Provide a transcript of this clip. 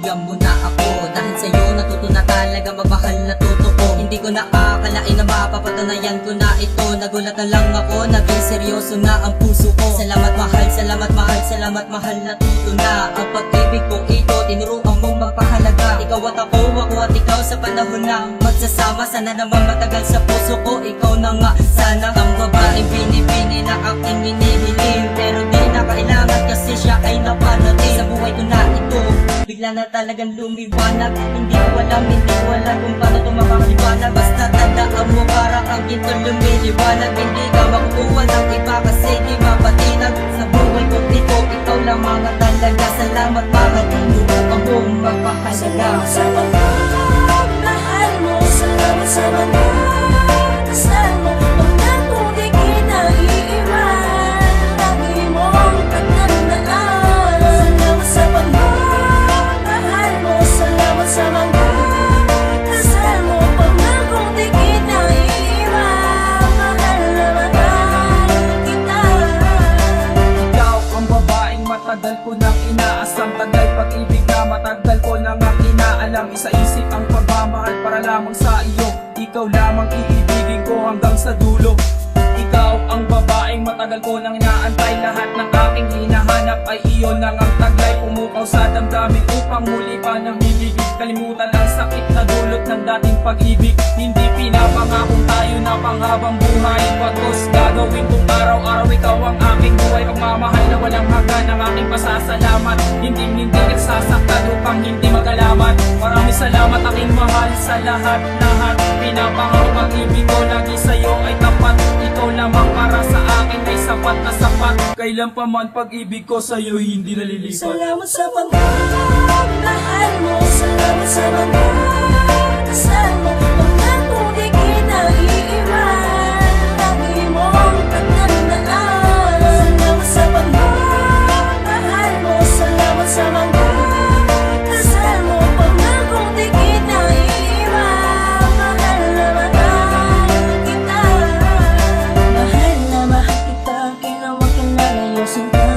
bigyan mo na ako. Dahil sa'yo natuto na talaga magmahal na totoo. Hindi ko naakalain na mapapatunayan ko na ito. Nagulat na lang ako, naging seryoso na ang puso ko. Salamat mahal, salamat mahal, salamat mahal, natuto na ang pag-ibig kong ito. Tinuruan mong magpahalaga. Ikaw at ako at ikaw sa panahon na magsasama. Sana naman matagal sa puso ko, ikaw na nga sana. Ang babaeng pinipili na aking hinihiling, pero di na kailangan kasi siya ay naparating. Sa buhay ko na ito, bigla na talagang lumiwanag. Hindi ko alam kung paano ito makakaliwanag. Basta tandaan mo parang ang ginto lumiliwanag. Hindi ka makukuha ng iba kasi di mapatinag. Sa buhay ko ito, ikaw lang mga talaga. Salamat mga tinuruan mong magpahalaga. Salamat sa pagmamahal mo, salamat sa mga dasal mo. Huwag na kung di kinaiiwan, lagi mong tatandaan. Salamat sa pagmamahal mo, salamat sa mga dasal mo. Huwag na kung di kinaiiwan, mahal na mahal kita. Ikaw ang babaeng matagal ko nang inaasam. Tagal pag-ibig na matagal ko nang inaalam. Isa-isip ang pagmamahal para lamang sa iyo. Ikaw lamang iibigin ko hanggang sa dulo. Ikaw ang babaeng matagal ko nang inaantay. Lahat ng aking hinahanap ay iyon lang ang taglay. Pumukaw sa damdamin upang muli pa nang hibigin. Kalimutan ang sakit na dulot ng dating pag-ibig. Hindi pinapangakong tayo na panghabang buhay. Pagkos gagawin kong araw-araw ikaw ang aking buhay. Pagmamahal na walang hanggan ang aking pasasalamat. Hindi nagsasaktan upang hindi magalaman. Maraming salamat aking mahal sa lahat-lahat. Pinapangako pag-ibig ko lagi sa'yo ay tapat. Ikaw lamang para sa akin ay sapat na sapat. Kailan pa man pag-ibig ko sa'yo hindi nalilipat. Salamat sa pagmamahal mo, salamat sa mga dasal mo. Huwag na kung di kinaiiwan, lagi mong tatandaan. Salamat sa pagmamahal mo, salamat sa mga dasal mo. Huwag na kung di kinaiiwan, mahal na mahal kita. Mahal na mahal kita, kailangan kailangan ayusin ka.